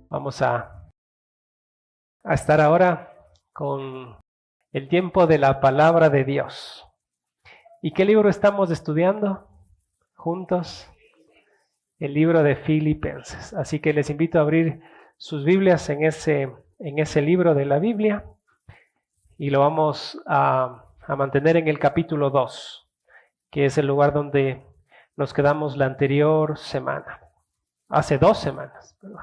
Vamos a estar ahora con el tiempo de la palabra de Dios. ¿Y qué libro estamos estudiando juntos? El libro de Filipenses. Así que les invito a abrir sus Biblias en ese libro de la Biblia y lo vamos a mantener en el capítulo 2, que es el lugar donde nos quedamos la anterior semana. Hace 2 semanas, perdón.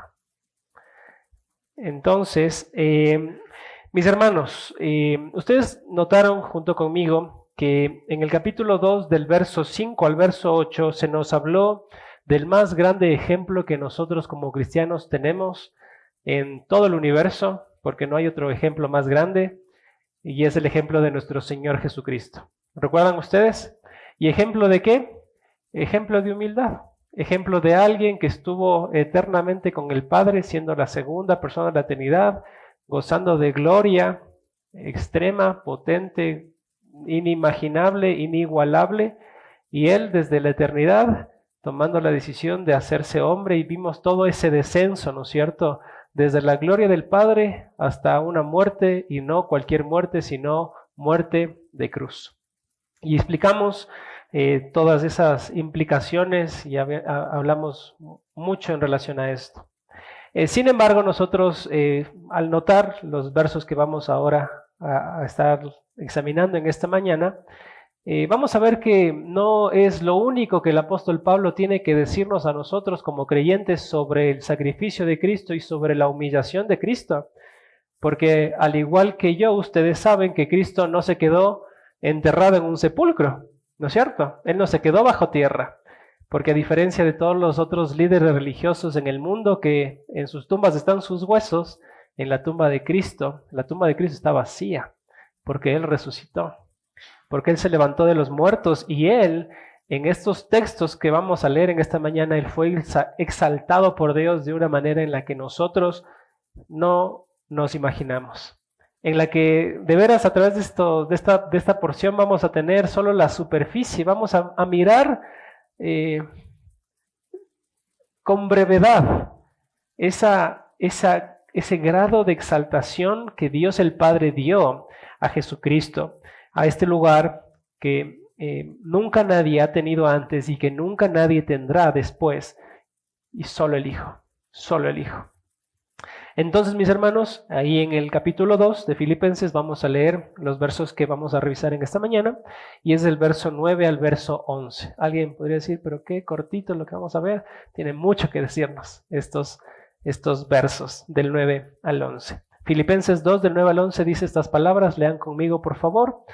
Entonces, mis hermanos, ustedes notaron junto conmigo que en el capítulo 2, del verso 5 al verso 8, se nos habló del más grande ejemplo que nosotros como cristianos tenemos en todo el universo, porque no hay otro ejemplo más grande, y es el ejemplo de nuestro Señor Jesucristo. ¿Recuerdan ustedes? ¿Y ejemplo de qué? Ejemplo de humildad. Ejemplo de alguien que estuvo eternamente con el Padre, siendo la segunda persona de la Trinidad, gozando de gloria extrema, potente, inimaginable, inigualable, y Él desde la eternidad tomando la decisión de hacerse hombre, y vimos todo ese descenso, ¿no es cierto?, desde la gloria del Padre hasta una muerte, y no cualquier muerte, sino muerte de cruz. Y explicamos todas esas implicaciones y hablamos mucho en relación a esto. Sin embargo, nosotros al notar los versos que vamos ahora a estar examinando en esta mañana, vamos a ver que no es lo único que el apóstol Pablo tiene que decirnos a nosotros como creyentes sobre el sacrificio de Cristo y sobre la humillación de Cristo, porque al igual que yo, ustedes saben que Cristo no se quedó enterrado en un sepulcro, ¿no es cierto? Él no se quedó bajo tierra, porque a diferencia de todos los otros líderes religiosos en el mundo que en sus tumbas están sus huesos, en la tumba de Cristo está vacía, porque Él resucitó, porque Él se levantó de los muertos, y Él, en estos textos que vamos a leer en esta mañana, Él fue exaltado por Dios de una manera en la que nosotros no nos imaginamos, en la que de veras a través de esta porción vamos a tener solo la superficie, vamos a mirar con brevedad ese grado de exaltación que Dios el Padre dio a Jesucristo, a este lugar que nunca nadie ha tenido antes y que nunca nadie tendrá después, y solo el Hijo, solo el Hijo. Entonces, mis hermanos, ahí en el capítulo 2 de Filipenses vamos a leer los versos que vamos a revisar en esta mañana, y es del verso 9 al verso 11. Alguien podría decir, pero qué cortito lo que vamos a ver. Tiene mucho que decirnos estos versos del 9 al 11. Filipenses 2 del 9 al 11 dice estas palabras, lean conmigo por favor.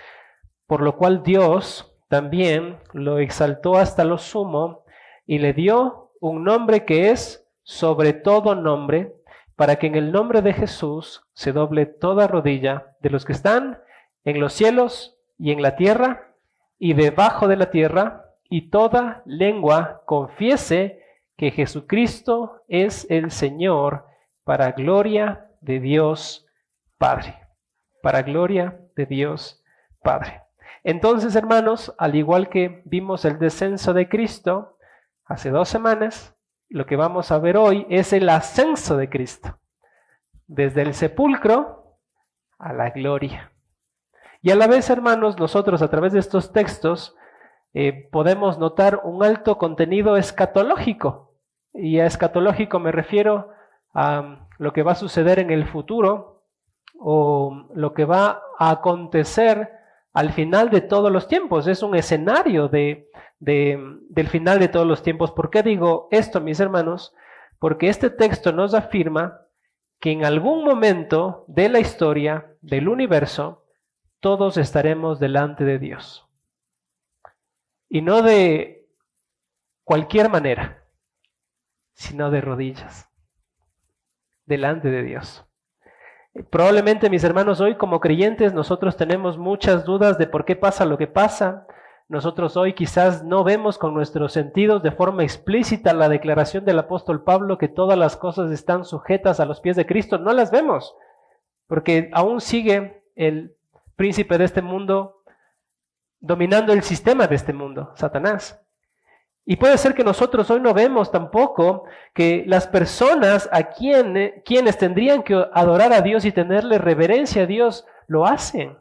Por lo cual Dios también lo exaltó hasta lo sumo y le dio un nombre que es sobre todo nombre, para que en el nombre de Jesús se doble toda rodilla de los que están en los cielos y en la tierra y debajo de la tierra, y toda lengua confiese que Jesucristo es el Señor, para gloria de Dios Padre. Para gloria de Dios Padre. Entonces, hermanos, al igual que vimos el descenso de Cristo hace 2 semanas, lo que vamos a ver hoy es el ascenso de Cristo, desde el sepulcro a la gloria. Y a la vez, hermanos, nosotros a través de estos textos podemos notar un alto contenido escatológico. Y a escatológico me refiero a lo que va a suceder en el futuro, o lo que va a acontecer al final de todos los tiempos. Es un escenario del final de todos los tiempos. ¿Por qué digo esto, mis hermanos? Porque este texto nos afirma que en algún momento de la historia del universo todos estaremos delante de Dios. Y no de cualquier manera, sino de rodillas, delante de Dios. Probablemente, mis hermanos, hoy como creyentes nosotros tenemos muchas dudas de por qué pasa lo que pasa. Nosotros hoy quizás no vemos con nuestros sentidos de forma explícita la declaración del apóstol Pablo que todas las cosas están sujetas a los pies de Cristo. No las vemos, porque aún sigue el príncipe de este mundo dominando el sistema de este mundo, Satanás. Y puede ser que nosotros hoy no vemos tampoco que las personas a quienes tendrían que adorar a Dios y tenerle reverencia a Dios, lo hacen.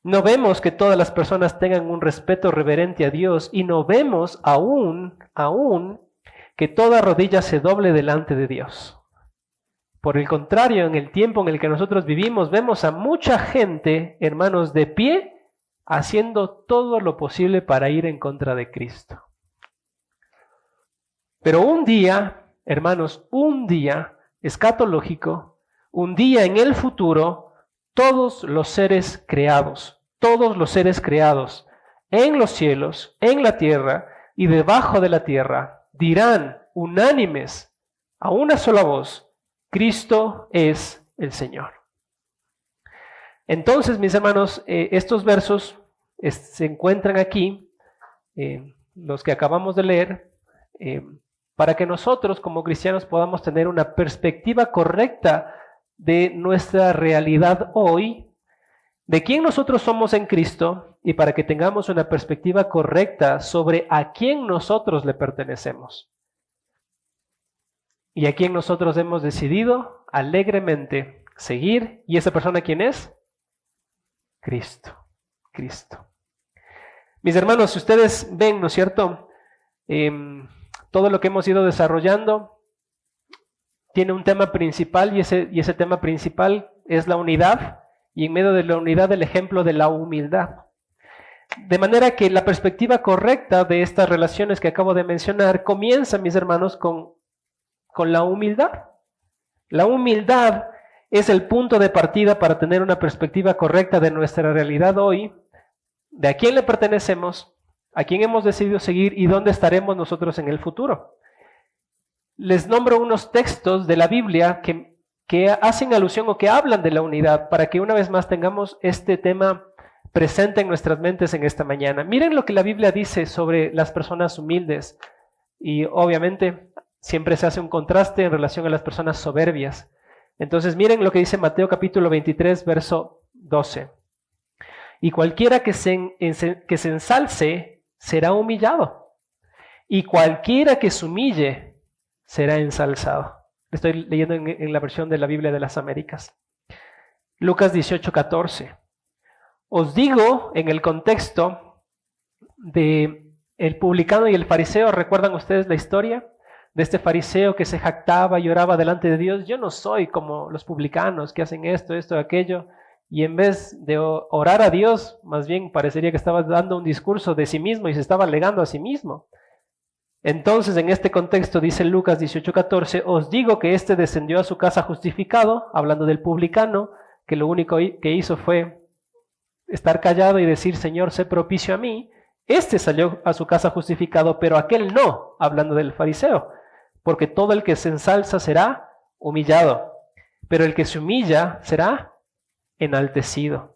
No vemos que todas las personas tengan un respeto reverente a Dios y no vemos aún que toda rodilla se doble delante de Dios. Por el contrario, en el tiempo en el que nosotros vivimos, vemos a mucha gente, hermanos, de pie, haciendo todo lo posible para ir en contra de Cristo. Pero un día, hermanos, un día escatológico, un día en el futuro, todos los seres creados en los cielos, en la tierra y debajo de la tierra, dirán unánimes a una sola voz, Cristo es el Señor. Entonces, mis hermanos, estos versos se encuentran aquí, los que acabamos de leer, para que nosotros como cristianos podamos tener una perspectiva correcta de nuestra realidad hoy, de quién nosotros somos en Cristo, y para que tengamos una perspectiva correcta sobre a quién nosotros le pertenecemos. Y a quién nosotros hemos decidido alegremente seguir. ¿Y esa persona quién es? Cristo. Mis hermanos, si ustedes ven, ¿no es cierto? Todo lo que hemos ido desarrollando tiene un tema principal y ese tema principal es la unidad y en medio de la unidad el ejemplo de la humildad. De manera que la perspectiva correcta de estas relaciones que acabo de mencionar comienza, mis hermanos, con la humildad. La humildad es el punto de partida para tener una perspectiva correcta de nuestra realidad hoy, de a quién le pertenecemos, a quién hemos decidido seguir y dónde estaremos nosotros en el futuro. Les nombro unos textos de la Biblia que hacen alusión o que hablan de la unidad para que una vez más tengamos este tema presente en nuestras mentes en esta mañana. Miren lo que la Biblia dice sobre las personas humildes y obviamente siempre se hace un contraste en relación a las personas soberbias. Entonces miren lo que dice Mateo capítulo 23, verso 12. Y cualquiera que se ensalce será humillado, y cualquiera que se humille será ensalzado. Estoy leyendo en la versión de la Biblia de las Américas. Lucas 18, 14. Os digo, en el contexto de el publicano y el fariseo, ¿recuerdan ustedes la historia de este fariseo que se jactaba y oraba delante de Dios? Yo no soy como los publicanos que hacen esto, aquello. Y en vez de orar a Dios, más bien parecería que estaba dando un discurso de sí mismo y se estaba alegando a sí mismo. Entonces, en este contexto, dice Lucas 18:14, os digo que éste descendió a su casa justificado, hablando del publicano, que lo único que hizo fue estar callado y decir, Señor, sé propicio a mí. Este salió a su casa justificado, pero aquel no, hablando del fariseo, porque todo el que se ensalza será humillado, pero el que se humilla será enaltecido.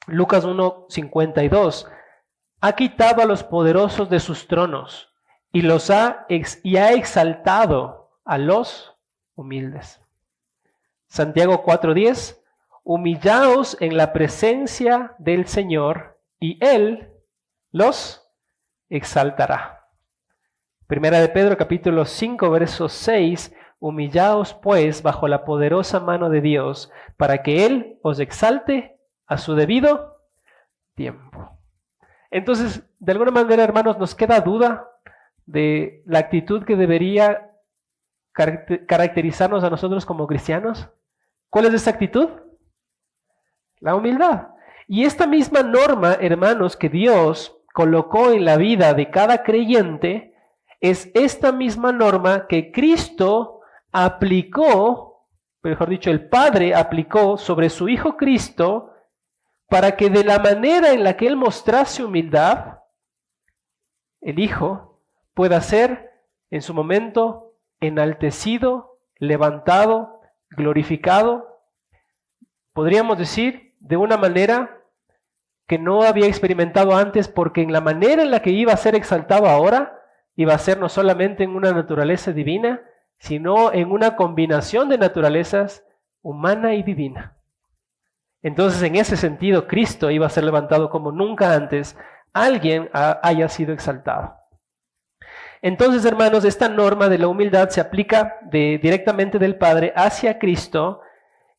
Lucas 1:52, ha quitado a los poderosos de sus tronos y ha exaltado a los humildes. Santiago 4:10, humillaos en la presencia del Señor y Él los exaltará. Primera de Pedro capítulo 5 verso 6, humillaos pues bajo la poderosa mano de Dios para que Él os exalte a su debido tiempo. Entonces, de alguna manera, hermanos, nos queda duda de la actitud que debería caracterizarnos a nosotros como cristianos. ¿Cuál es esa actitud? La humildad. Y esta misma norma, hermanos, que Dios colocó en la vida de cada creyente, es esta misma norma que Cristo aplicó, mejor dicho, el Padre aplicó sobre su Hijo Cristo, para que de la manera en la que Él mostrase humildad, el Hijo pueda ser en su momento enaltecido, levantado, glorificado, podríamos decir, de una manera que no había experimentado antes, porque en la manera en la que iba a ser exaltado ahora, iba a ser no solamente en una naturaleza divina, sino en una combinación de naturalezas humana y divina. Entonces, en ese sentido, Cristo iba a ser levantado como nunca antes alguien haya sido exaltado. Entonces, hermanos, esta norma de la humildad se aplica directamente del Padre hacia Cristo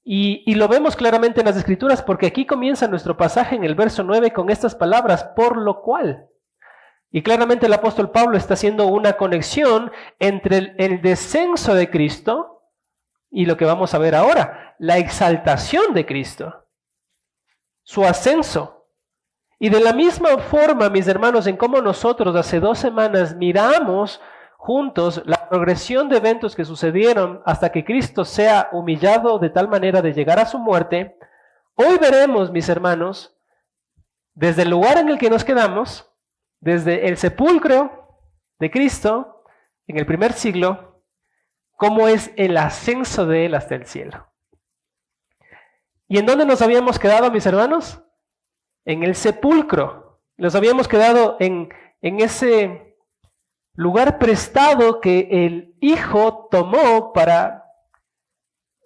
y lo vemos claramente en las Escrituras porque aquí comienza nuestro pasaje en el verso 9 con estas palabras, por lo cual. Y claramente el apóstol Pablo está haciendo una conexión entre el descenso de Cristo y lo que vamos a ver ahora, la exaltación de Cristo, su ascenso. Y de la misma forma, mis hermanos, en cómo nosotros hace 2 semanas miramos juntos la progresión de eventos que sucedieron hasta que Cristo sea humillado de tal manera de llegar a su muerte, hoy veremos, mis hermanos, desde el lugar en el que nos quedamos, desde el sepulcro de Cristo en el primer siglo, cómo es el ascenso de Él hasta el cielo. ¿Y en dónde nos habíamos quedado, mis hermanos? En el sepulcro. Nos habíamos quedado en ese lugar prestado que el Hijo tomó para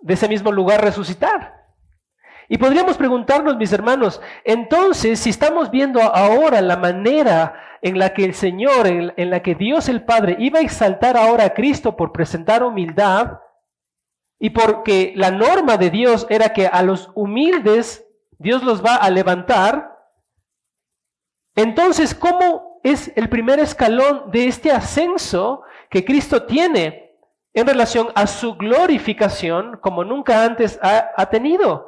de ese mismo lugar resucitar. Y podríamos preguntarnos, mis hermanos, entonces, si estamos viendo ahora la manera en la que el Señor, en la que Dios el Padre iba a exaltar ahora a Cristo por presentar humildad, y porque la norma de Dios era que a los humildes Dios los va a levantar, entonces, ¿cómo es el primer escalón de este ascenso que Cristo tiene en relación a su glorificación como nunca antes ha tenido?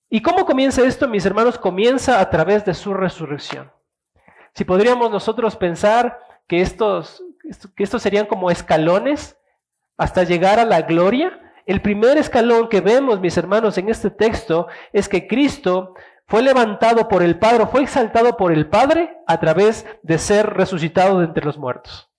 ¿Y cómo comienza esto, mis hermanos? Comienza a través de su resurrección. Si podríamos nosotros pensar que estos serían como escalones hasta llegar a la gloria, el primer escalón que vemos, mis hermanos, en este texto es que Cristo fue levantado por el Padre, fue exaltado por el Padre a través de ser resucitado de entre los muertos.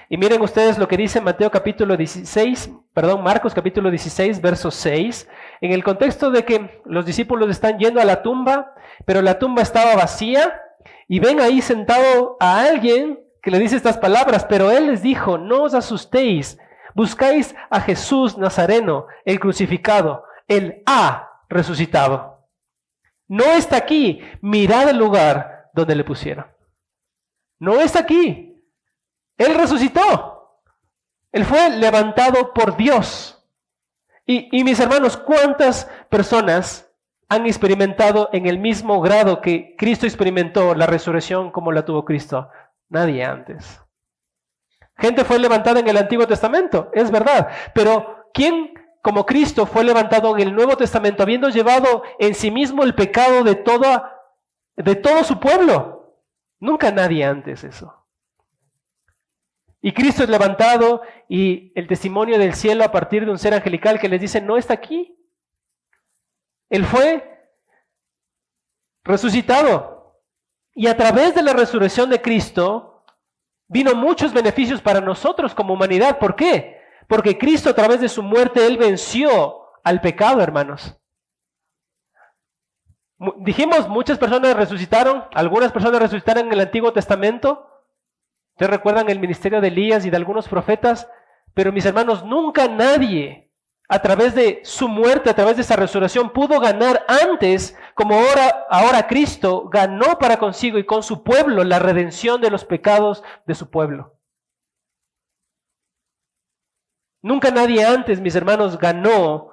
Y miren ustedes lo que dice Marcos capítulo 16, verso 6, en el contexto de que los discípulos están yendo a la tumba, pero la tumba estaba vacía, y ven ahí sentado a alguien que le dice estas palabras, pero él les dijo, no os asustéis, buscáis a Jesús Nazareno, el crucificado, él ha resucitado. No está aquí, mirad el lugar donde le pusieron. No está aquí. Él resucitó. Él fue levantado por Dios. Y mis hermanos, ¿cuántas personas han experimentado en el mismo grado que Cristo experimentó la resurrección como la tuvo Cristo? Nadie antes. Gente fue levantada en el Antiguo Testamento, es verdad. Pero ¿quién como Cristo fue levantado en el Nuevo Testamento, habiendo llevado en sí mismo el pecado de todo su pueblo? Nunca nadie antes eso. Y Cristo es levantado y el testimonio del cielo a partir de un ser angelical que les dice, no está aquí. Él fue resucitado. Y a través de la resurrección de Cristo vino muchos beneficios para nosotros como humanidad. ¿Por qué? Porque Cristo a través de su muerte, Él venció al pecado, hermanos. Dijimos, muchas personas resucitaron, algunas personas resucitaron en el Antiguo Testamento. Ustedes recuerdan el ministerio de Elías y de algunos profetas, pero mis hermanos, nunca nadie a través de su muerte, a través de esa resurrección, pudo ganar antes, como ahora Cristo ganó para consigo y con su pueblo la redención de los pecados de su pueblo. Nunca nadie antes, mis hermanos, ganó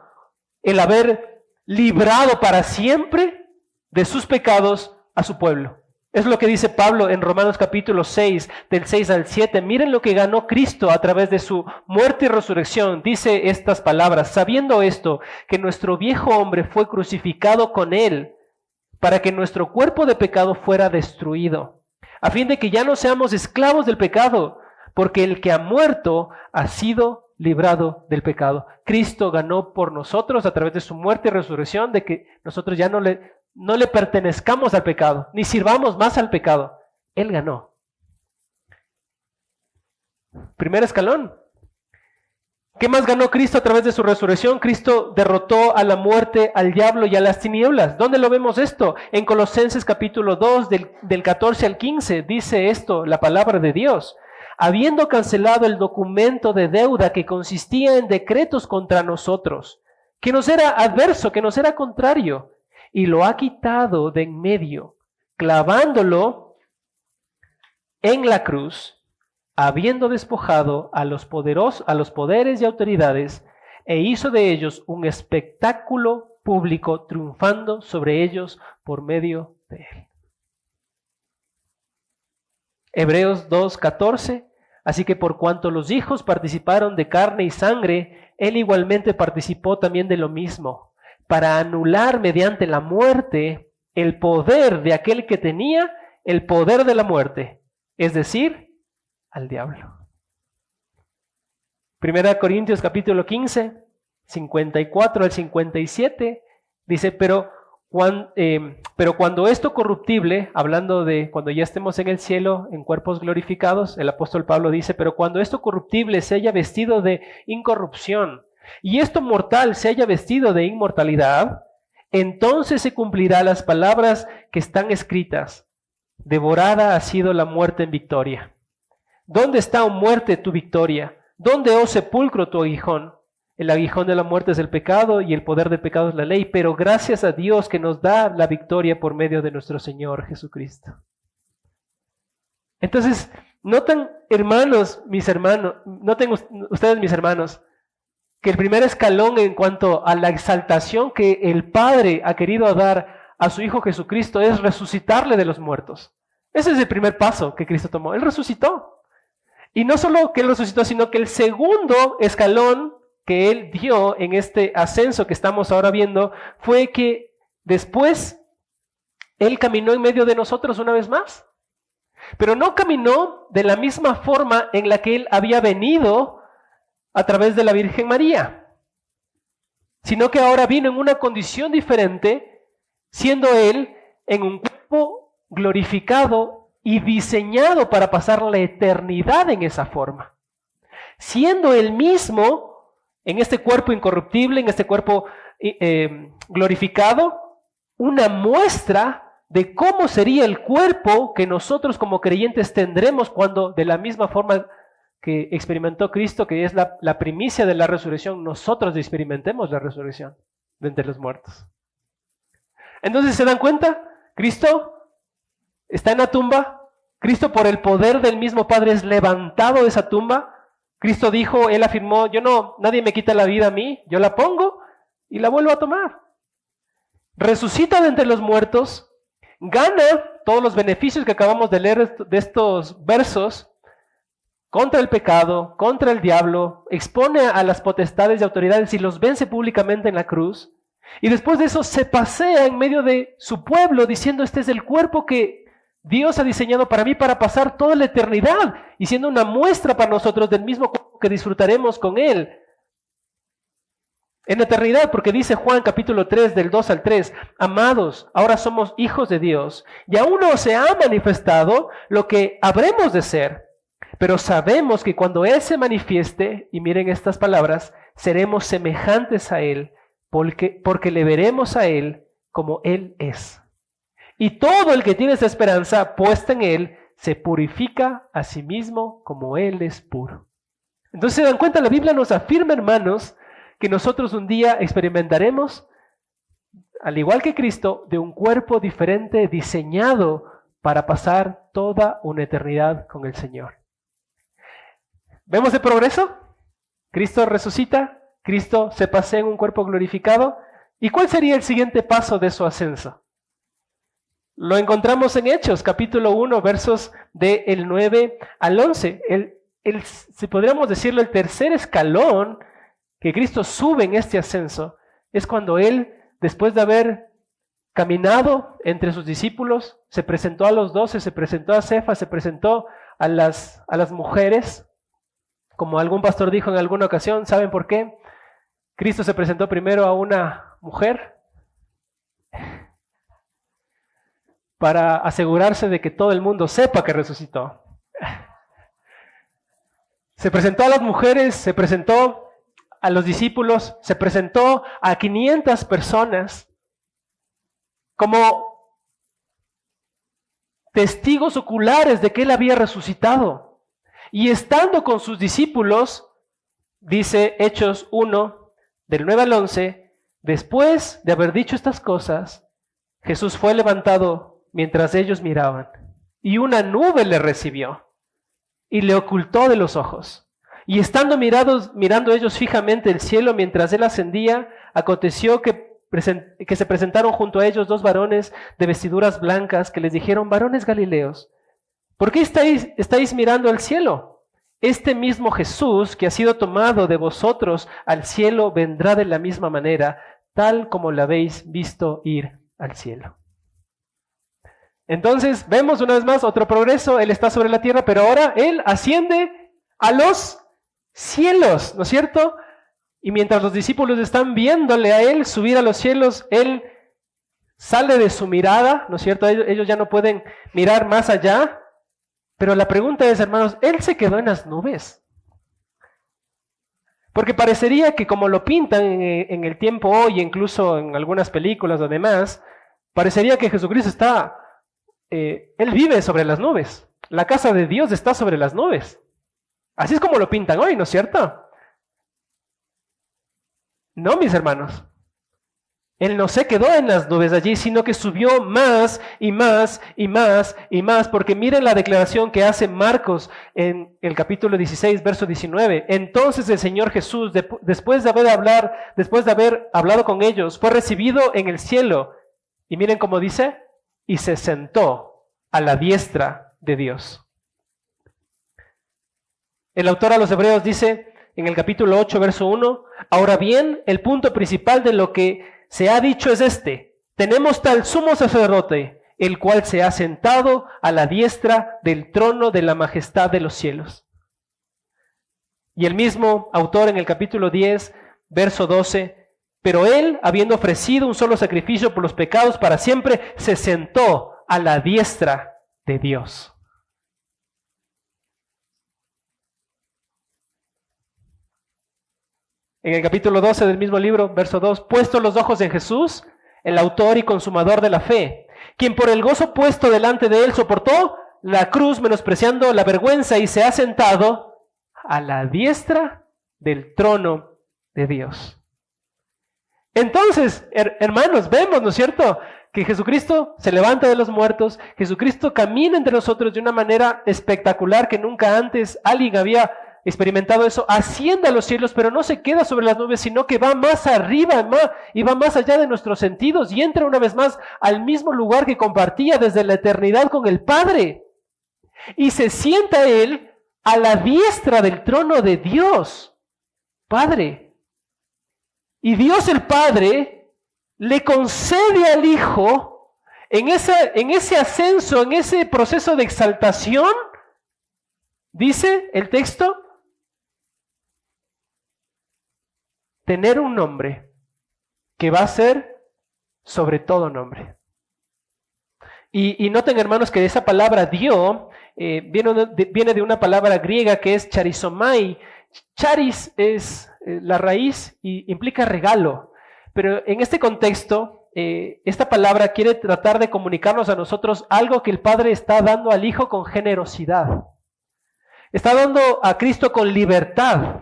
el haber librado para siempre de sus pecados a su pueblo. Es lo que dice Pablo en Romanos capítulo 6, del 6 al 7. Miren lo que ganó Cristo a través de su muerte y resurrección. Dice estas palabras, sabiendo esto, que nuestro viejo hombre fue crucificado con él, para que nuestro cuerpo de pecado fuera destruido, a fin de que ya no seamos esclavos del pecado, porque el que ha muerto ha sido librado del pecado. Cristo ganó por nosotros a través de su muerte y resurrección, de que nosotros ya no le pertenezcamos al pecado, ni sirvamos más al pecado. Él ganó. Primer escalón. ¿Qué más ganó Cristo a través de su resurrección? Cristo derrotó a la muerte, al diablo y a las tinieblas. ¿Dónde lo vemos esto? En Colosenses capítulo 2, del 14 al 15, dice esto, la palabra de Dios. Habiendo cancelado el documento de deuda que consistía en decretos contra nosotros, que nos era adverso, que nos era contrario, y lo ha quitado de en medio, clavándolo en la cruz, habiendo despojado a los poderes y autoridades, e hizo de ellos un espectáculo público, triunfando sobre ellos por medio de él. Hebreos 2:14, así que por cuanto los hijos participaron de carne y sangre, él igualmente participó también de lo mismo, para anular mediante la muerte el poder de aquel que tenía el poder de la muerte, es decir, al diablo. 1 Corintios capítulo 15, 54 al 57, dice, pero cuando esto corruptible, hablando de cuando ya estemos en el cielo, en cuerpos glorificados, el apóstol Pablo dice, pero cuando esto corruptible se haya vestido de incorrupción, y esto mortal se haya vestido de inmortalidad, entonces se cumplirán las palabras que están escritas. Devorada ha sido la muerte en victoria. ¿Dónde está, oh muerte, tu victoria? ¿Dónde, oh sepulcro, tu aguijón? El aguijón de la muerte es el pecado y el poder del pecado es la ley, pero gracias a Dios que nos da la victoria por medio de nuestro Señor Jesucristo. Entonces, noten, hermanos, noten ustedes, mis hermanos, que el primer escalón en cuanto a la exaltación que el Padre ha querido dar a su Hijo Jesucristo es resucitarle de los muertos. Ese es el primer paso que Cristo tomó. Él resucitó. Y no solo que Él resucitó, sino que el segundo escalón que Él dio en este ascenso que estamos ahora viendo fue que después Él caminó en medio de nosotros una vez más. Pero no caminó de la misma forma en la que Él había venido a través de la Virgen María, sino que ahora vino en una condición diferente, siendo Él en un cuerpo glorificado y diseñado para pasar la eternidad en esa forma. Siendo Él mismo en este cuerpo incorruptible, en este cuerpo glorificado, una muestra de cómo sería el cuerpo que nosotros como creyentes tendremos cuando de la misma forma que experimentó Cristo, que es la primicia de la resurrección, nosotros experimentemos la resurrección de entre los muertos. Entonces, ¿se dan cuenta? Cristo está en la tumba. Cristo, por el poder del mismo Padre, es levantado de esa tumba. Cristo dijo, Él afirmó, nadie me quita la vida a mí, yo la pongo y la vuelvo a tomar. Resucita de entre los muertos, gana todos los beneficios que acabamos de leer de estos versos, contra el pecado, contra el diablo, expone a las potestades y autoridades y los vence públicamente en la cruz. Y después de eso se pasea en medio de su pueblo diciendo, este es el cuerpo que Dios ha diseñado para mí para pasar toda la eternidad y siendo una muestra para nosotros del mismo cuerpo que disfrutaremos con Él en la eternidad, porque dice Juan capítulo 3 del 2 al 3, amados, ahora somos hijos de Dios y aún no se ha manifestado lo que habremos de ser. Pero sabemos que cuando Él se manifieste, y miren estas palabras, seremos semejantes a Él, porque le veremos a Él como Él es. Y todo el que tiene esa esperanza puesta en Él, se purifica a sí mismo como Él es puro. Entonces, ¿se dan cuenta? La Biblia nos afirma, hermanos, que nosotros un día experimentaremos, al igual que Cristo, de un cuerpo diferente diseñado para pasar toda una eternidad con el Señor. ¿Vemos el progreso? Cristo resucita, Cristo se pasea en un cuerpo glorificado. ¿Y cuál sería el siguiente paso de su ascenso? Lo encontramos en Hechos, capítulo 1, versos del 9 al 11. Si podríamos decirlo, el tercer escalón que Cristo sube en este ascenso es cuando Él, después de haber caminado entre sus discípulos, se presentó a los 12, se presentó a Cefas, se presentó a las mujeres. Como algún pastor dijo en alguna ocasión, ¿saben por qué? Cristo se presentó primero a una mujer para asegurarse de que todo el mundo sepa que resucitó. Se presentó a las mujeres, se presentó a los discípulos, se presentó a 500 personas como testigos oculares de que Él había resucitado. Y estando con sus discípulos, dice Hechos 1, del 9 al 11, después de haber dicho estas cosas, Jesús fue levantado mientras ellos miraban, y una nube le recibió. y le ocultó de los ojos. Y estando mirando ellos fijamente el cielo mientras él ascendía, aconteció que se presentaron junto a ellos dos varones de vestiduras blancas que les dijeron: varones Galileos, ¿por qué estáis mirando al cielo? Este mismo Jesús que ha sido tomado de vosotros al cielo vendrá de la misma manera, tal como lo habéis visto ir al cielo. Entonces vemos una vez más otro progreso. Él está sobre la tierra, pero ahora Él asciende a los cielos, ¿no es cierto? Y mientras los discípulos están viéndole a Él subir a los cielos, Él sale de su mirada, ¿no es cierto? Ellos ya no pueden mirar más allá. Pero la pregunta es, hermanos, ¿Él se quedó en las nubes? Porque parecería que como lo pintan en el tiempo hoy, incluso en algunas películas o demás, parecería que Jesucristo está... Él vive sobre las nubes. La casa de Dios está sobre las nubes. Así es como lo pintan hoy, ¿no es cierto? No, mis hermanos. Él no se quedó en las nubes allí, sino que subió más y más y más y más, porque miren la declaración que hace Marcos en el capítulo 16, verso 19. Entonces el Señor Jesús, después de haber hablado con ellos, fue recibido en el cielo. Y miren cómo dice, y se sentó a la diestra de Dios. El autor a los Hebreos dice en el capítulo 8, verso 1, ahora bien, el punto principal de lo que se ha dicho es este: tenemos tal sumo sacerdote, el cual se ha sentado a la diestra del trono de la majestad de los cielos. Y el mismo autor en el capítulo 10, verso 12, pero él, habiendo ofrecido un solo sacrificio por los pecados para siempre, se sentó a la diestra de Dios. En el capítulo 12 del mismo libro, verso 2, puestos los ojos en Jesús, el autor y consumador de la fe, quien por el gozo puesto delante de él soportó la cruz, menospreciando la vergüenza, y se ha sentado a la diestra del trono de Dios. Entonces, hermanos, vemos, ¿no es cierto?, que Jesucristo se levanta de los muertos, Jesucristo camina entre nosotros de una manera espectacular que nunca antes alguien había experimentado eso, asciende a los cielos, pero no se queda sobre las nubes, sino que va más arriba y va más allá de nuestros sentidos y entra una vez más al mismo lugar que compartía desde la eternidad con el Padre. Y se sienta Él a la diestra del trono de Dios, Padre. Y Dios el Padre le concede al Hijo, en ese ascenso, en ese proceso de exaltación, dice el texto, tener un nombre que va a ser sobre todo nombre. Y noten, hermanos, que esa palabra dio viene de una palabra griega que es charizomai. Charis es la raíz y implica regalo. Pero en este contexto, esta palabra quiere tratar de comunicarnos a nosotros algo que el Padre está dando al Hijo con generosidad. Está dando a Cristo con libertad.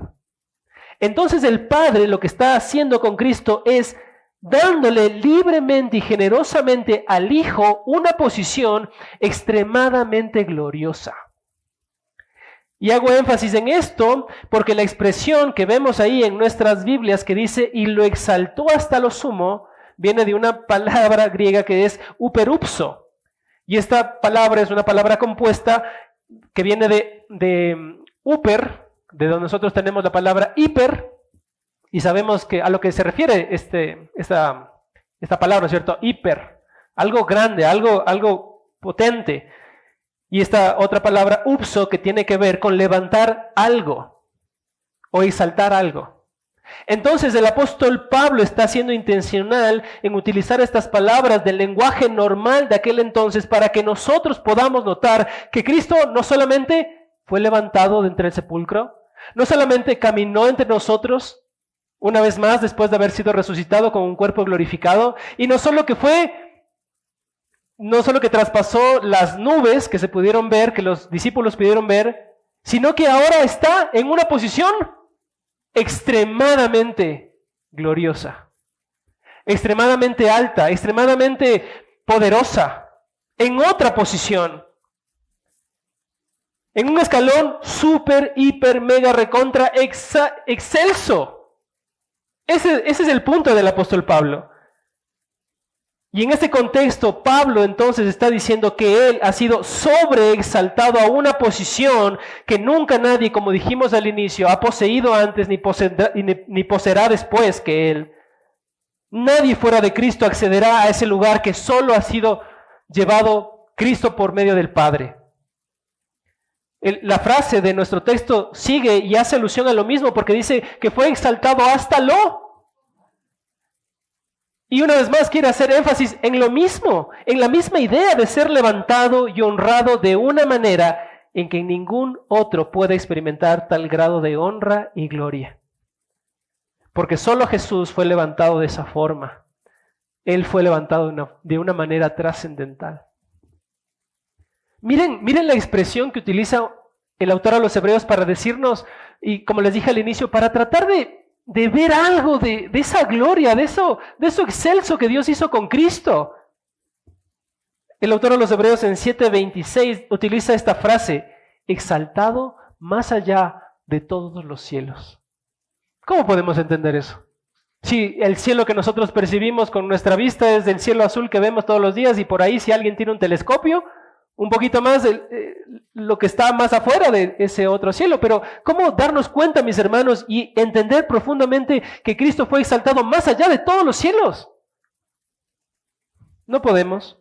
Entonces el Padre lo que está haciendo con Cristo es dándole libremente y generosamente al Hijo una posición extremadamente gloriosa. Y hago énfasis en esto porque la expresión que vemos ahí en nuestras Biblias que dice y lo exaltó hasta lo sumo, viene de una palabra griega que es uperupso. Y esta palabra es una palabra compuesta que viene de uper, de donde nosotros tenemos la palabra hiper, y sabemos que a lo que se refiere esta palabra, ¿no es cierto? Hiper, algo grande, algo potente. Y esta otra palabra, upso, que tiene que ver con levantar algo o exaltar algo. Entonces el apóstol Pablo está siendo intencional en utilizar estas palabras del lenguaje normal de aquel entonces para que nosotros podamos notar que Cristo no solamente fue levantado de entre el sepulcro, no solamente caminó entre nosotros una vez más después de haber sido resucitado con un cuerpo glorificado, y no solo que traspasó las nubes que se pudieron ver, que los discípulos pudieron ver, sino que ahora está en una posición extremadamente gloriosa, extremadamente alta, extremadamente poderosa, en otra posición. En un escalón súper, hiper, mega, recontra, excelso. Ese es el punto del apóstol Pablo. Y en este contexto, Pablo entonces está diciendo que él ha sido sobreexaltado a una posición que nunca nadie, como dijimos al inicio, ha poseído antes ni poseerá después que él. Nadie fuera de Cristo accederá a ese lugar que solo ha sido llevado Cristo por medio del Padre. La frase de nuestro texto sigue y hace alusión a lo mismo porque dice que fue exaltado hasta lo. Y una vez más quiere hacer énfasis en lo mismo, en la misma idea de ser levantado y honrado de una manera en que ningún otro puede experimentar tal grado de honra y gloria. Porque solo Jesús fue levantado de esa forma. Él fue levantado de una manera trascendental. Miren la expresión que utiliza el autor a los Hebreos para decirnos, y como les dije al inicio, para tratar de ver algo de esa gloria, de eso excelso que Dios hizo con Cristo. El autor a los Hebreos en 7:26 utiliza esta frase, exaltado más allá de todos los cielos. ¿Cómo podemos entender eso? Si el cielo que nosotros percibimos con nuestra vista es el cielo azul que vemos todos los días y por ahí si alguien tiene un telescopio, un poquito más lo que está más afuera de ese otro cielo. Pero ¿cómo darnos cuenta, mis hermanos, y entender profundamente que Cristo fue exaltado más allá de todos los cielos? No podemos.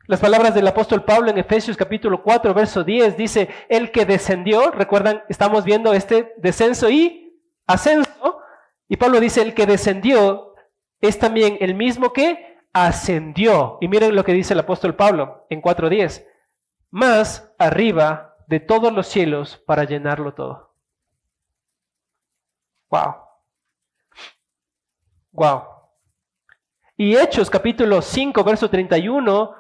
Las palabras del apóstol Pablo en Efesios capítulo 4, verso 10, dice, el que descendió, recuerdan, estamos viendo este descenso y ascenso, y Pablo dice, el que descendió es también el mismo que ascendió. Y miren lo que dice el apóstol Pablo en 4:10. Más arriba de todos los cielos para llenarlo todo. Wow. Wow. Y Hechos capítulo 5, verso 31,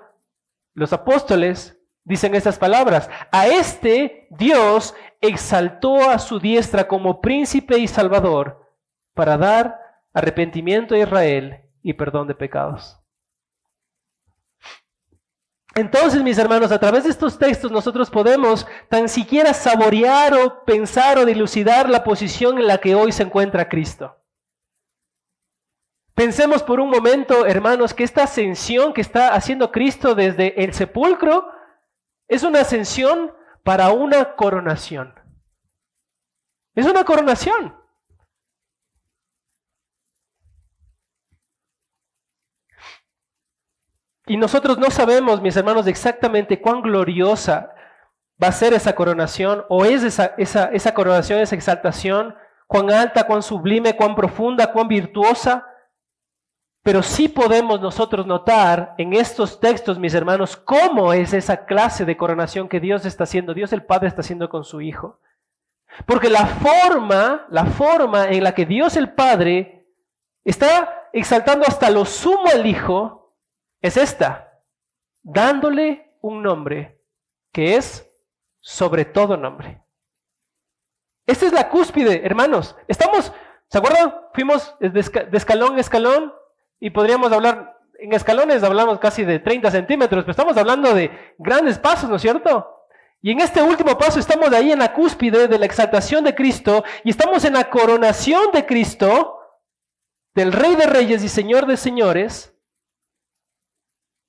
los apóstoles dicen estas palabras. A este Dios exaltó a su diestra como príncipe y salvador para dar arrepentimiento a Israel y perdón de pecados. Entonces, mis hermanos, a través de estos textos nosotros podemos tan siquiera saborear o pensar o dilucidar la posición en la que hoy se encuentra Cristo. Pensemos por un momento, hermanos, que esta ascensión que está haciendo Cristo desde el sepulcro es una ascensión para una coronación. Es una coronación. Y nosotros no sabemos, mis hermanos, exactamente cuán gloriosa va a ser esa coronación, o es esa coronación, esa exaltación, cuán alta, cuán sublime, cuán profunda, cuán virtuosa. Pero sí podemos nosotros notar en estos textos, mis hermanos, cómo es esa clase de coronación que Dios está haciendo, Dios el Padre está haciendo con su Hijo. Porque la forma en la que Dios el Padre está exaltando hasta lo sumo al Hijo, es esta, dándole un nombre que es sobre todo nombre. Esta es la cúspide, hermanos. ¿Se acuerdan? Fuimos de escalón a escalón y podríamos hablar, en escalones hablamos casi de 30 centímetros, pero estamos hablando de grandes pasos, ¿no es cierto? Y en este último paso estamos ahí en la cúspide de la exaltación de Cristo y estamos en la coronación de Cristo, del Rey de Reyes y Señor de Señores.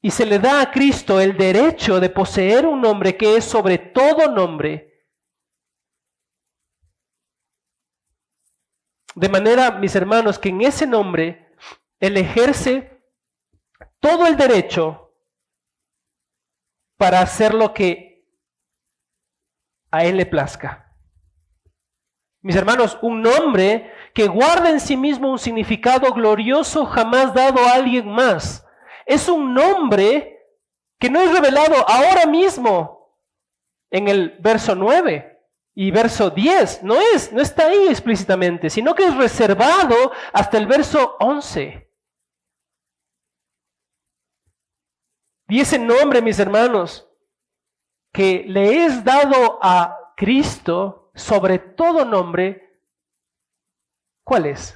Y se le da a Cristo el derecho de poseer un nombre que es sobre todo nombre. De manera, mis hermanos, que en ese nombre Él ejerce todo el derecho para hacer lo que a Él le plazca. Mis hermanos, un nombre que guarda en sí mismo un significado glorioso jamás dado a alguien más. Es un nombre que no es revelado ahora mismo en el verso 9 y verso 10. No está ahí explícitamente, sino que es reservado hasta el verso 11. Y ese nombre, mis hermanos, que le es dado a Cristo sobre todo nombre, ¿cuál es?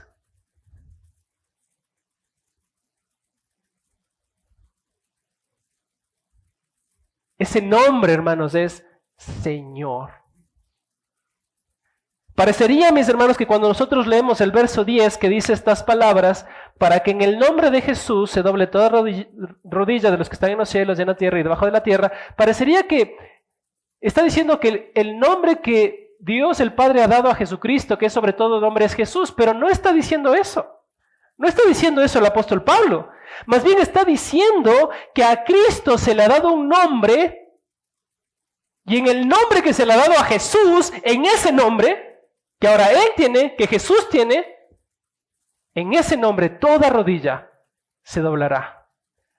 Ese nombre, hermanos, es Señor. Parecería, mis hermanos, que cuando nosotros leemos el verso 10 que dice estas palabras, para que en el nombre de Jesús se doble toda rodilla de los que están en los cielos y en la tierra y debajo de la tierra, parecería que está diciendo que el nombre que Dios el Padre ha dado a Jesucristo, que es sobre todo nombre, es Jesús, pero no está diciendo eso. No está diciendo eso el apóstol Pablo. Más bien está diciendo que a Cristo se le ha dado un nombre, y en el nombre que se le ha dado a Jesús, en ese nombre que ahora Él tiene, que Jesús tiene, en ese nombre toda rodilla se doblará,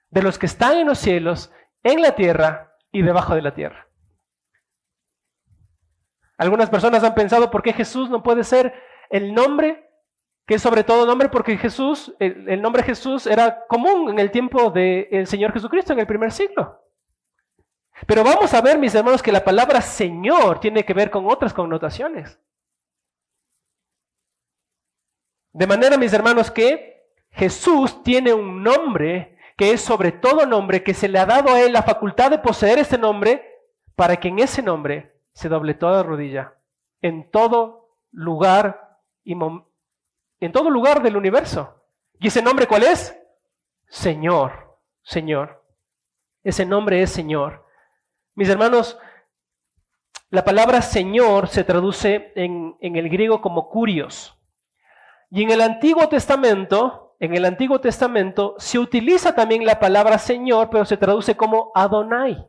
de los que están en los cielos, en la tierra y debajo de la tierra. Algunas personas han pensado por qué Jesús no puede ser el nombre, que es sobre todo nombre, porque Jesús, el nombre Jesús era común en el tiempo del Señor Jesucristo, en el primer siglo. Pero vamos a ver, mis hermanos, que la palabra Señor tiene que ver con otras connotaciones. De manera, mis hermanos, que Jesús tiene un nombre que es sobre todo nombre, que se le ha dado a Él la facultad de poseer ese nombre, para que en ese nombre se doble toda rodilla, en todo lugar en todo lugar del universo. ¿Y ese nombre cuál es? Señor, Señor. Ese nombre es Señor. Mis hermanos, la palabra Señor se traduce en el griego como kurios. Y en el Antiguo Testamento se utiliza también la palabra Señor, pero se traduce como Adonai.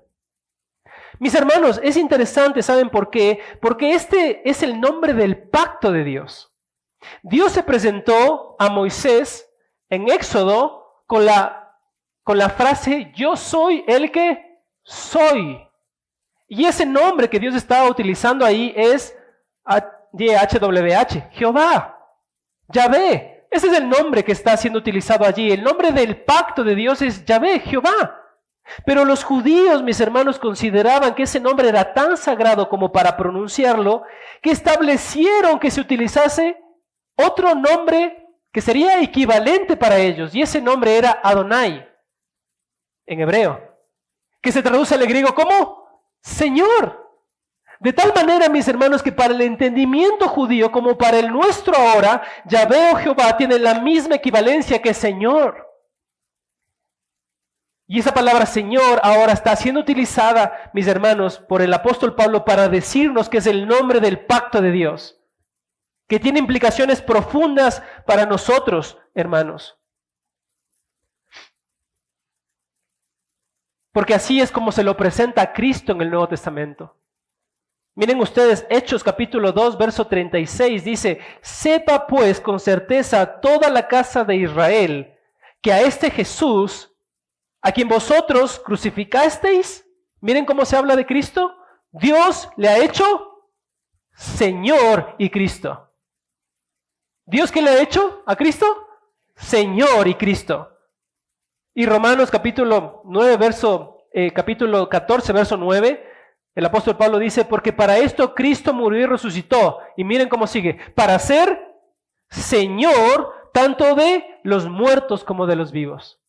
Mis hermanos, es interesante, ¿saben por qué? Porque este es el nombre del pacto de Dios. Dios se presentó a Moisés en Éxodo con la frase, yo soy el que soy. Y ese nombre que Dios estaba utilizando ahí es YHWH, Jehová. Yahvé, ese es el nombre que está siendo utilizado allí. El nombre del pacto de Dios es Yahvé, Jehová. Pero los judíos, mis hermanos, consideraban que ese nombre era tan sagrado como para pronunciarlo, que establecieron que se utilizase otro nombre que sería equivalente para ellos. Y ese nombre era Adonai, en hebreo, que se traduce al griego como Señor. De tal manera, mis hermanos, que para el entendimiento judío como para el nuestro ahora, Yahvé o Jehová tiene la misma equivalencia que Señor. Y esa palabra Señor ahora está siendo utilizada, mis hermanos, por el apóstol Pablo para decirnos que es el nombre del pacto de Dios, que tiene implicaciones profundas para nosotros, hermanos. Porque así es como se lo presenta a Cristo en el Nuevo Testamento. Miren ustedes, Hechos capítulo 2, verso 36, dice, sepa pues con certeza toda la casa de Israel, que a este Jesús, a quien vosotros crucificasteis, miren cómo se habla de Cristo, Dios le ha hecho Señor y Cristo. ¿Dios qué le ha hecho a Cristo? Señor y Cristo. Y Romanos capítulo 14, verso 9, el apóstol Pablo dice, porque para esto Cristo murió y resucitó. Y miren cómo sigue, para ser Señor tanto de los muertos como de los vivos.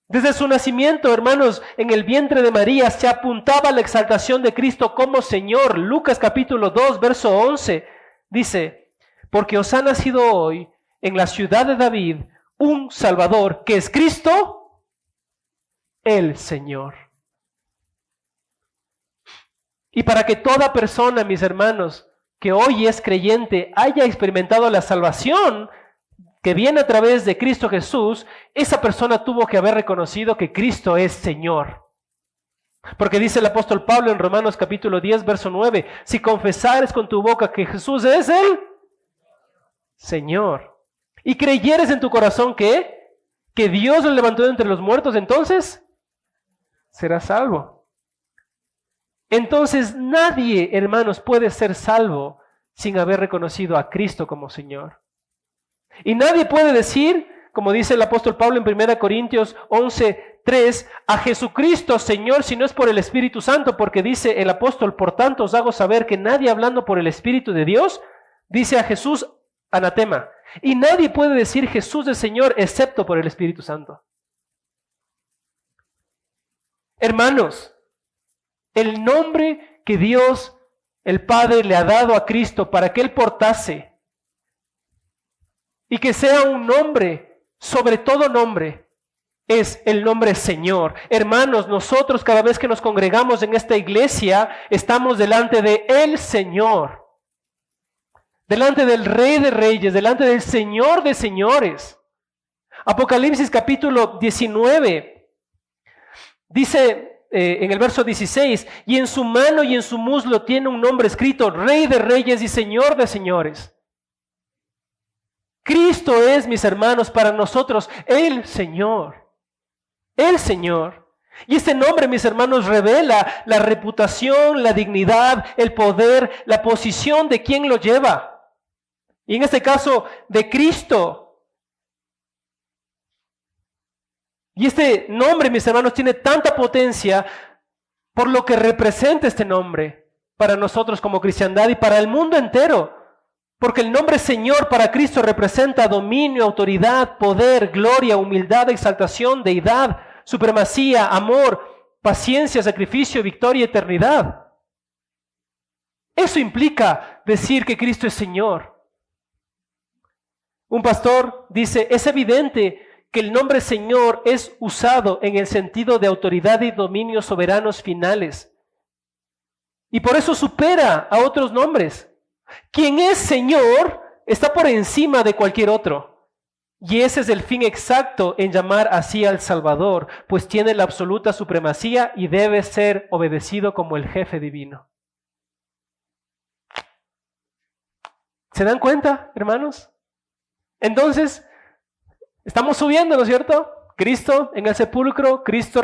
Desde su nacimiento, hermanos, en el vientre de María se apuntaba a la exaltación de Cristo como Señor. Lucas capítulo 2, verso 11, dice, porque os ha nacido hoy en la ciudad de David un Salvador, que es Cristo, el Señor. Y para que toda persona, mis hermanos, que hoy es creyente, haya experimentado la salvación que viene a través de Cristo Jesús, esa persona tuvo que haber reconocido que Cristo es Señor. Porque dice el apóstol Pablo en Romanos capítulo 10, verso 9, si confesares con tu boca que Jesús es el Señor, y creyeres en tu corazón que Dios lo levantó de entre los muertos, entonces serás salvo. Entonces nadie, hermanos, puede ser salvo sin haber reconocido a Cristo como Señor. Y nadie puede decir, como dice el apóstol Pablo en 1 Corintios 11, 3, a Jesucristo Señor si no es por el Espíritu Santo, porque dice el apóstol, por tanto os hago saber que nadie hablando por el Espíritu de Dios dice a Jesús anatema. Y nadie puede decir Jesús es Señor excepto por el Espíritu Santo. Hermanos, el nombre que Dios, el Padre, le ha dado a Cristo para que Él portase y que sea un nombre, sobre todo nombre, es el nombre Señor. Hermanos, nosotros cada vez que nos congregamos en esta iglesia, estamos delante de el Señor, delante del Rey de Reyes, delante del Señor de Señores. Apocalipsis capítulo 19 dice en el verso 16, y en su mano y en su muslo tiene un nombre escrito, Rey de Reyes y Señor de Señores. Cristo es, mis hermanos, para nosotros el Señor. El Señor. Y este nombre, mis hermanos, revela la reputación, la dignidad, el poder, la posición de quien lo lleva. Y en este caso, de Cristo. Y este nombre, mis hermanos, tiene tanta potencia por lo que representa este nombre para nosotros como cristiandad y para el mundo entero. Porque el nombre Señor para Cristo representa dominio, autoridad, poder, gloria, humildad, exaltación, deidad, supremacía, amor, paciencia, sacrificio, victoria, eternidad. Eso implica decir que Cristo es Señor. Un pastor dice, es evidente que el nombre Señor es usado en el sentido de autoridad y dominio soberanos finales. Y por eso supera a otros nombres. Quien es Señor está por encima de cualquier otro. Y ese es el fin exacto en llamar así al Salvador, pues tiene la absoluta supremacía y debe ser obedecido como el jefe divino. ¿Se dan cuenta, hermanos? Entonces, estamos subiendo, ¿no es cierto? Cristo en el sepulcro, Cristo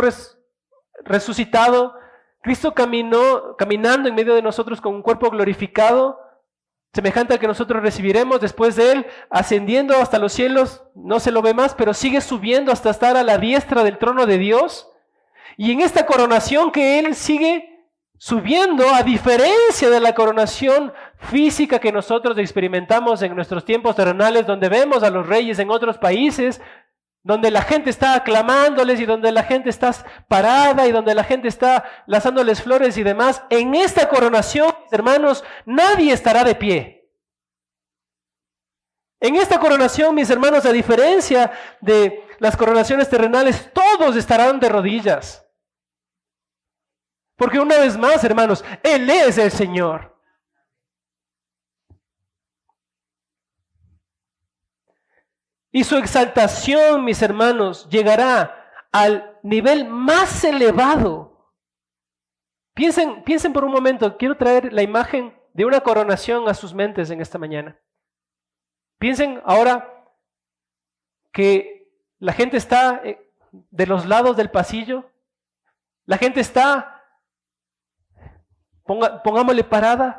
resucitado, Cristo caminando en medio de nosotros con un cuerpo glorificado, semejante al que nosotros recibiremos después de Él, ascendiendo hasta los cielos, no se lo ve más, pero sigue subiendo hasta estar a la diestra del trono de Dios. Y en esta coronación que Él sigue subiendo, a diferencia de la coronación física que nosotros experimentamos en nuestros tiempos terrenales, donde vemos a los reyes en otros países, donde la gente está aclamándoles y donde la gente está parada y donde la gente está lanzándoles flores y demás. En esta coronación, hermanos, nadie estará de pie. En esta coronación, mis hermanos, a diferencia de las coronaciones terrenales, todos estarán de rodillas. Porque una vez más, hermanos, Él es el Señor. Y su exaltación, mis hermanos, llegará al nivel más elevado. Piensen por un momento, quiero traer la imagen de una coronación a sus mentes en esta mañana. Piensen ahora que la gente está de los lados del pasillo, la gente está, pongámosle parada.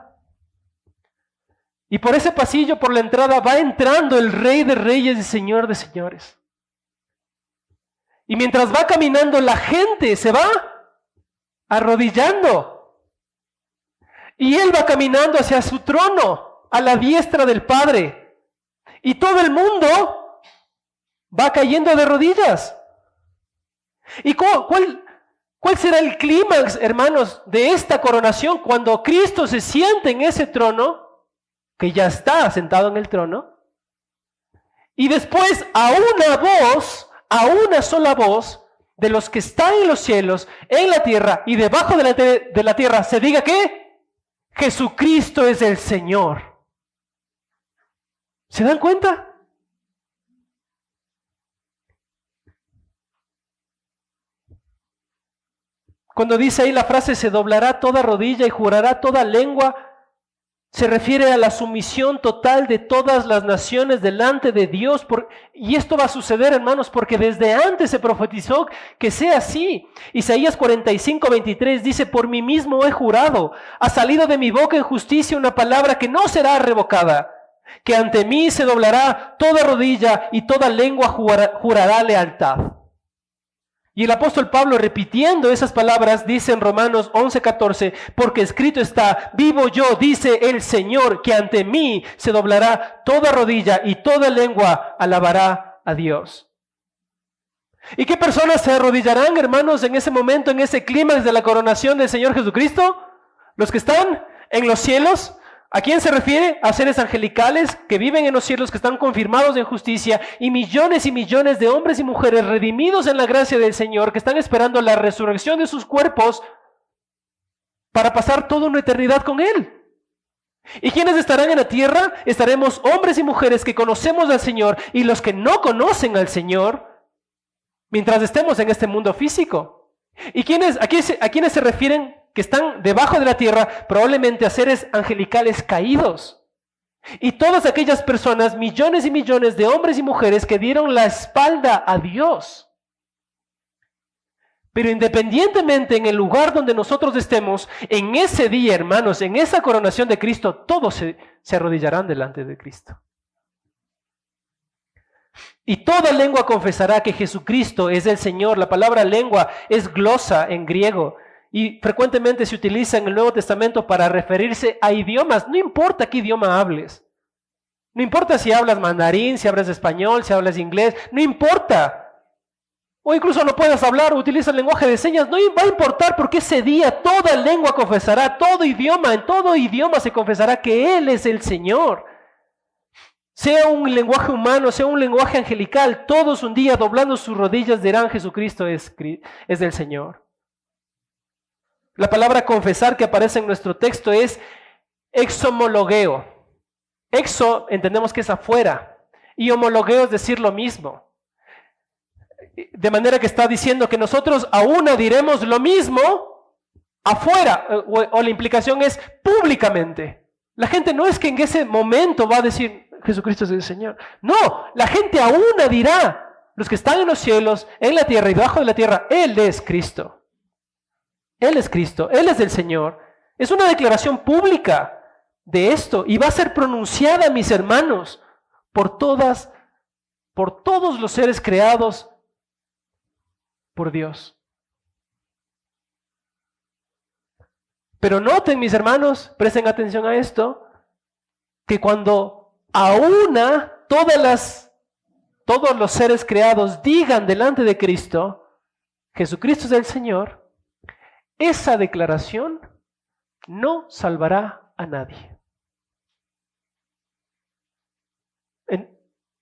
Y por ese pasillo, por la entrada, va entrando el Rey de Reyes y Señor de Señores. Y mientras va caminando, la gente se va arrodillando. Y Él va caminando hacia su trono, a la diestra del Padre. Y todo el mundo va cayendo de rodillas. ¿Y cuál será el clímax, hermanos, de esta coronación cuando Cristo se siente en ese trono? Que ya está sentado en el trono, y después a una sola voz, de los que están en los cielos, en la tierra y debajo de la tierra, se diga que Jesucristo es el Señor. ¿Se dan cuenta? Cuando dice ahí la frase, se doblará toda rodilla y jurará toda lengua, se refiere a la sumisión total de todas las naciones delante de Dios. Y esto va a suceder, hermanos, porque desde antes se profetizó que sea así. Isaías 45:23 dice, por mí mismo he jurado, ha salido de mi boca en justicia una palabra que no será revocada, que ante mí se doblará toda rodilla y toda lengua jurará lealtad. Y el apóstol Pablo, repitiendo esas palabras, dice en Romanos 11:14, porque escrito está, vivo yo, dice el Señor, que ante mí se doblará toda rodilla y toda lengua alabará a Dios. ¿Y qué personas se arrodillarán, hermanos, en ese momento, en ese clímax de la coronación del Señor Jesucristo? Los que están en los cielos. ¿A quién se refiere? A seres angelicales que viven en los cielos, que están confirmados en justicia, y millones de hombres y mujeres redimidos en la gracia del Señor, que están esperando la resurrección de sus cuerpos para pasar toda una eternidad con Él. ¿Y quiénes estarán en la tierra? Estaremos hombres y mujeres que conocemos al Señor y los que no conocen al Señor mientras estemos en este mundo físico. ¿Y a quiénes se refieren que están debajo de la tierra? Probablemente a seres angelicales caídos. Y todas aquellas personas, millones y millones de hombres y mujeres que dieron la espalda a Dios. Pero independientemente en el lugar donde nosotros estemos, en ese día, hermanos, en esa coronación de Cristo, todos se arrodillarán delante de Cristo. Y toda lengua confesará que Jesucristo es el Señor. La palabra lengua es glosa en griego y frecuentemente se utiliza en el Nuevo Testamento para referirse a idiomas. No importa qué idioma hables. No importa si hablas mandarín, si hablas español, si hablas inglés. No importa. O incluso no puedas hablar o utiliza el lenguaje de señas. No va a importar porque ese día toda lengua confesará, en todo idioma se confesará que Él es el Señor. Sea un lenguaje humano, sea un lenguaje angelical, todos un día doblando sus rodillas dirán Jesucristo es del Señor. La palabra confesar que aparece en nuestro texto es exhomologueo. Exo entendemos que es afuera y homologueo es decir lo mismo. De manera que está diciendo que nosotros a una diremos lo mismo afuera, o la implicación es públicamente. La gente no es que en ese momento va a decir Jesucristo es el Señor. No, la gente a una dirá, los que están en los cielos, en la tierra y debajo de la tierra, Él es Cristo. Él es Cristo, Él es el Señor. Es una declaración pública de esto y va a ser pronunciada, mis hermanos, por todos los seres creados por Dios. Pero noten, mis hermanos, presten atención a esto, que cuando a una todos los seres creados digan delante de Cristo, Jesucristo es el Señor, esa declaración no salvará a nadie.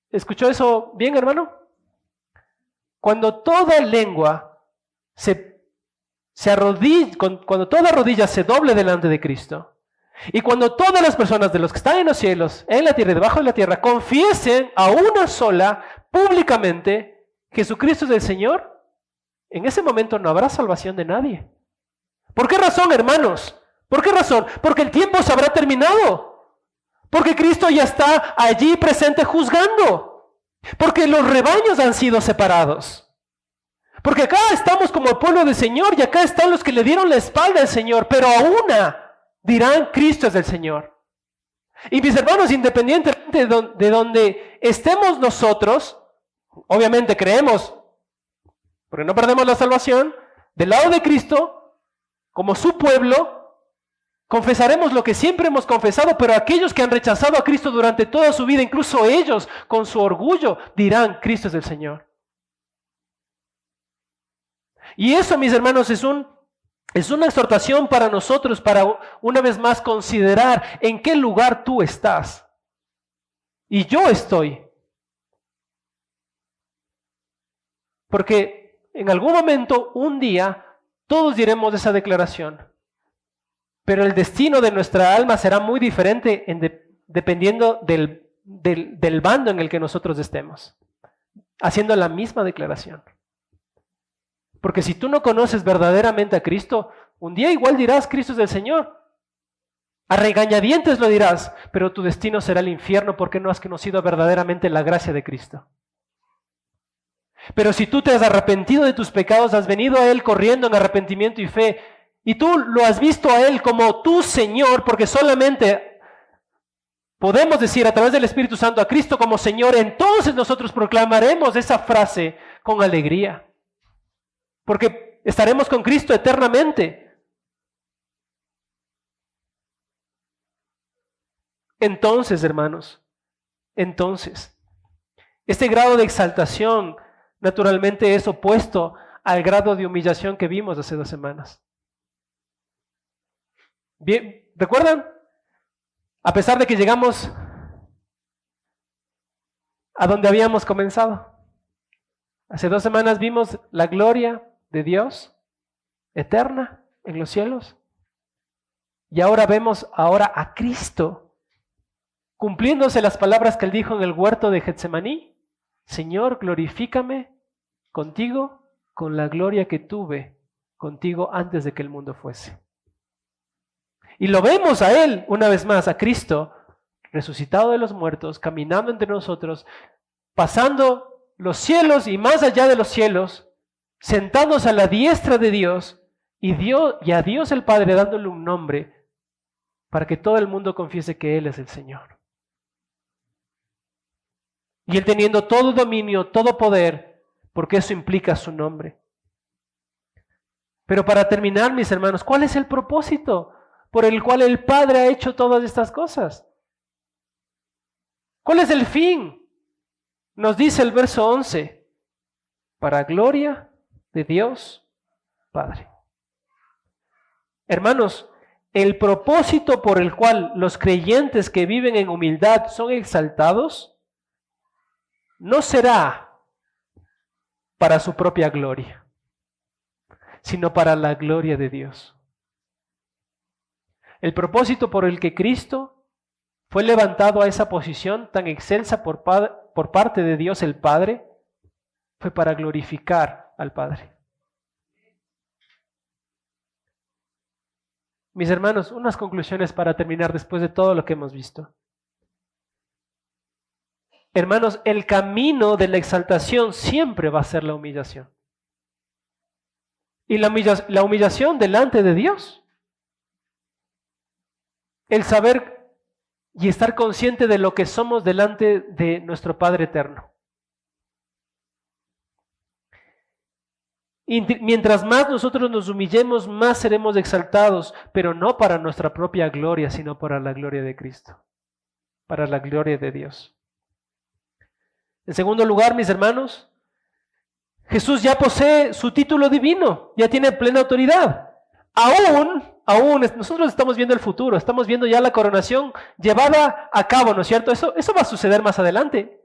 ¿Escuchó eso bien, hermano? Cuando toda lengua cuando toda rodilla se doble delante de Cristo, y cuando todas las personas de los que están en los cielos, en la tierra y debajo de la tierra, confiesen a una sola, públicamente, Jesucristo es el Señor, en ese momento no habrá salvación de nadie. ¿Por qué razón, hermanos? ¿Por qué razón? Porque el tiempo se habrá terminado. Porque Cristo ya está allí presente juzgando. Porque los rebaños han sido separados. Porque acá estamos como el pueblo del Señor y acá están los que le dieron la espalda al Señor, pero a una dirán Cristo es el Señor. Y mis hermanos, independientemente de donde estemos nosotros, obviamente creemos, porque no perdemos la salvación, del lado de Cristo, como su pueblo, confesaremos lo que siempre hemos confesado, pero aquellos que han rechazado a Cristo durante toda su vida, incluso ellos, con su orgullo, dirán, Cristo es el Señor. Y eso, mis hermanos, es una exhortación para nosotros, para una vez más considerar en qué lugar tú estás. Y yo estoy. Porque en algún momento, un día, todos diremos esa declaración. Pero el destino de nuestra alma será muy diferente dependiendo del bando en el que nosotros estemos, haciendo la misma declaración. Porque si tú no conoces verdaderamente a Cristo, un día igual dirás, Cristo es el Señor. A regañadientes lo dirás, pero tu destino será el infierno porque no has conocido verdaderamente la gracia de Cristo. Pero si tú te has arrepentido de tus pecados, has venido a Él corriendo en arrepentimiento y fe, y tú lo has visto a Él como tu Señor, porque solamente podemos decir a través del Espíritu Santo a Cristo como Señor, entonces nosotros proclamaremos esa frase con alegría. Porque estaremos con Cristo eternamente. Entonces, hermanos, este grado de exaltación naturalmente es opuesto al grado de humillación que vimos hace 2 semanas. Bien, ¿recuerdan? A pesar de que llegamos a donde habíamos comenzado. Hace 2 semanas vimos la gloria de Dios eterna en los cielos. Y ahora vemos a Cristo cumpliéndose las palabras que él dijo en el huerto de Getsemaní. Señor, glorifícame contigo con la gloria que tuve contigo antes de que el mundo fuese. Y lo vemos a él, una vez más, a Cristo, resucitado de los muertos, caminando entre nosotros, pasando los cielos y más allá de los cielos, sentándose a la diestra de Dios y a Dios el Padre dándole un nombre para que todo el mundo confiese que Él es el Señor. Y Él teniendo todo dominio, todo poder, porque eso implica su nombre. Pero para terminar, mis hermanos, ¿cuál es el propósito por el cual el Padre ha hecho todas estas cosas? ¿Cuál es el fin? Nos dice el verso 11, para gloria de Dios Padre. Hermanos, el propósito por el cual los creyentes que viven en humildad son exaltados no será para su propia gloria, sino para la gloria de Dios. El propósito por el que Cristo fue levantado a esa posición tan excelsa por parte de Dios el Padre fue para glorificar al Padre. Mis hermanos, unas conclusiones para terminar después de todo lo que hemos visto. Hermanos, el camino de la exaltación siempre va a ser la humillación. Y la humillación delante de Dios. El saber y estar consciente de lo que somos delante de nuestro Padre eterno. Y mientras más nosotros nos humillemos, más seremos exaltados, pero no para nuestra propia gloria, sino para la gloria de Cristo, para la gloria de Dios. En segundo lugar, mis hermanos, Jesús ya posee su título divino, ya tiene plena autoridad. Aún, nosotros estamos viendo el futuro, estamos viendo ya la coronación llevada a cabo, ¿no es cierto? Eso va a suceder más adelante.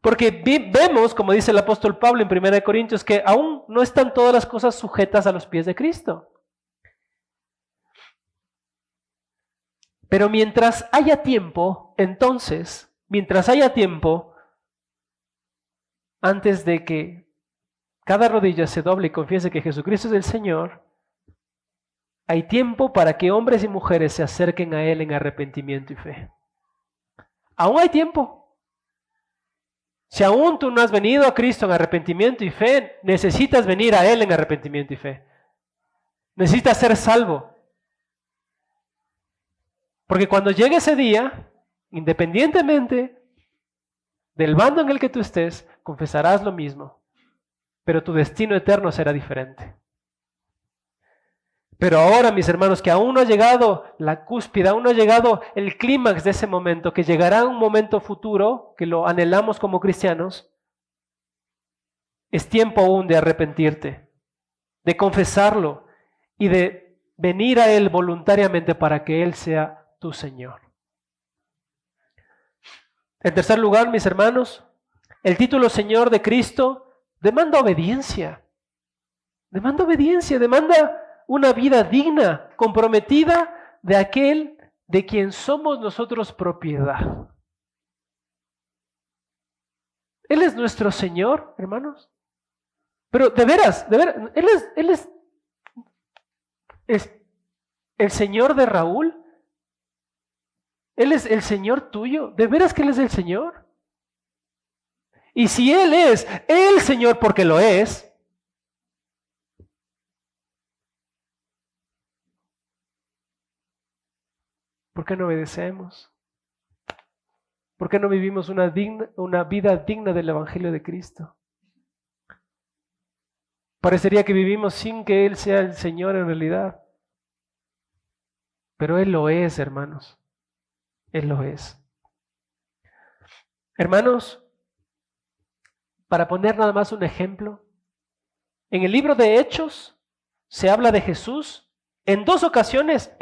Porque vemos, como dice el apóstol Pablo en 1 Corintios, que aún no están todas las cosas sujetas a los pies de Cristo. Pero mientras haya tiempo, entonces, antes de que cada rodilla se doble y confiese que Jesucristo es el Señor, hay tiempo para que hombres y mujeres se acerquen a Él en arrepentimiento y fe. Aún hay tiempo. Si aún tú no has venido a Cristo en arrepentimiento y fe, necesitas venir a Él en arrepentimiento y fe. Necesitas ser salvo. Porque cuando llegue ese día, independientemente del bando en el que tú estés, confesarás lo mismo, pero tu destino eterno será diferente. Pero ahora, mis hermanos, que aún no ha llegado la cúspide, aún no ha llegado el clímax de ese momento, que llegará un momento futuro, que lo anhelamos como cristianos, es tiempo aún de arrepentirte, de confesarlo y de venir a Él voluntariamente para que Él sea tu Señor. En tercer lugar, mis hermanos, el título Señor de Cristo demanda obediencia. Demanda una vida digna, comprometida de aquel de quien somos nosotros propiedad. Él es nuestro Señor, hermanos. Pero de veras, Él es el Señor de Raúl. Él es el Señor tuyo. ¿De veras que Él es el Señor? Y si Él es el Señor porque lo es, ¿por qué no obedecemos? ¿Por qué no vivimos una vida digna del Evangelio de Cristo? Parecería que vivimos sin que Él sea el Señor en realidad. Pero Él lo es, hermanos. Él lo es. Hermanos, Para poner nada más un ejemplo, en el libro de Hechos se habla de Jesús en dos ocasiones,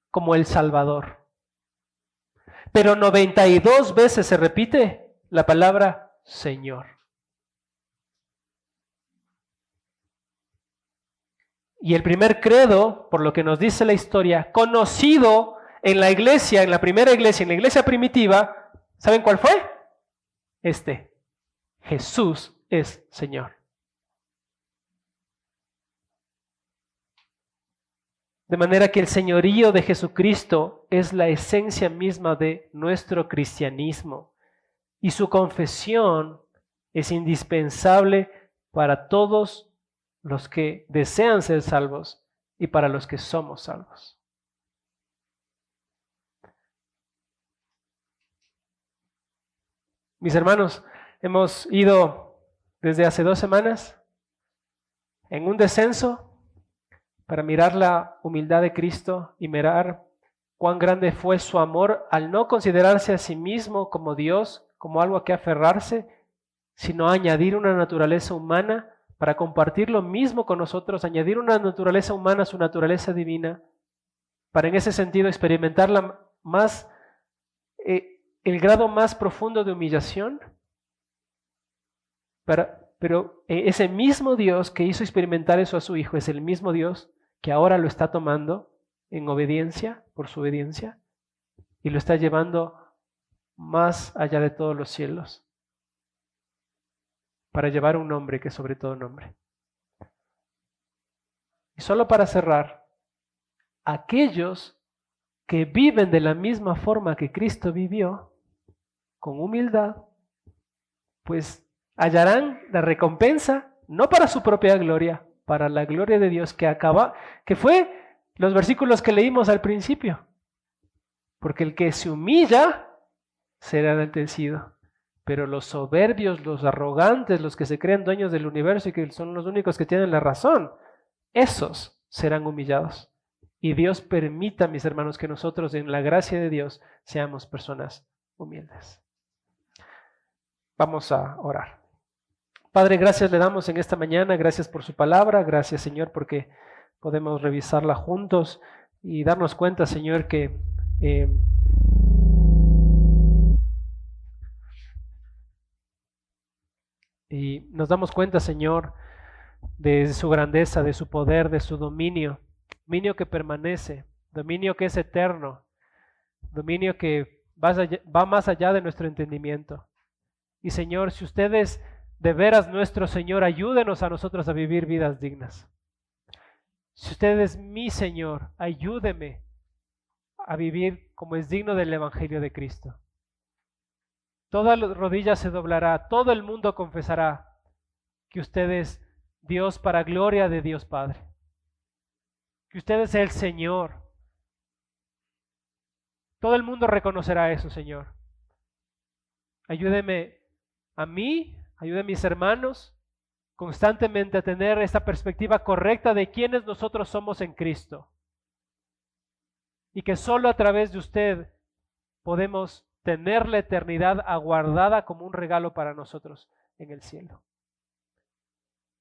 como el Salvador. Pero 92 veces se repite la palabra Señor. Y el primer credo, por lo que nos dice la historia, conocido en la iglesia, en la primera iglesia, en la iglesia primitiva, ¿saben cuál fue? Jesús es Señor. De manera que el señorío de Jesucristo es la esencia misma de nuestro cristianismo y su confesión es indispensable para todos los que desean ser salvos y para los que somos salvos. Mis hermanos, hemos ido desde hace 2 semanas en un descenso para mirar la humildad de Cristo y mirar cuán grande fue su amor al no considerarse a sí mismo como Dios, como algo a que aferrarse, sino añadir una naturaleza humana para compartir lo mismo con nosotros, añadir una naturaleza humana a su naturaleza divina, para en ese sentido experimentar el grado más profundo de humillación. Pero ese mismo Dios que hizo experimentar eso a su Hijo es el mismo Dios que ahora lo está tomando en obediencia, por su obediencia, y lo está llevando más allá de todos los cielos, para llevar un nombre que es sobre todo nombre. Y solo para cerrar, aquellos que viven de la misma forma que Cristo vivió, con humildad, pues hallarán la recompensa, no para su propia gloria, para la gloria de Dios que fue los versículos que leímos al principio. Porque el que se humilla será enaltecido, pero los soberbios, los arrogantes, los que se creen dueños del universo y que son los únicos que tienen la razón, esos serán humillados. Y Dios permita, mis hermanos, que nosotros en la gracia de Dios seamos personas humildes. Vamos a orar. Padre, gracias le damos en esta mañana, gracias por su palabra, gracias Señor porque podemos revisarla juntos y darnos cuenta, Señor, que y nos damos cuenta, Señor, de su grandeza, de su poder, de su dominio que permanece, dominio que es eterno, dominio que va más allá de nuestro entendimiento. Y Señor, si usted es de veras nuestro Señor, ayúdenos a nosotros a vivir vidas dignas. Si usted es mi Señor, ayúdeme a vivir como es digno del Evangelio de Cristo. Toda rodilla se doblará, todo el mundo confesará que usted es Dios para gloria de Dios Padre. Que usted es el Señor. Todo el mundo reconocerá eso, Señor. Ayúdeme a mí, ayude a mis hermanos constantemente a tener esta perspectiva correcta de quiénes nosotros somos en Cristo. Y que solo a través de usted podemos tener la eternidad aguardada como un regalo para nosotros en el cielo.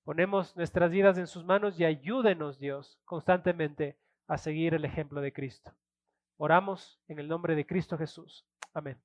Ponemos nuestras vidas en sus manos y ayúdenos, Dios, constantemente a seguir el ejemplo de Cristo. Oramos en el nombre de Cristo Jesús. Amén.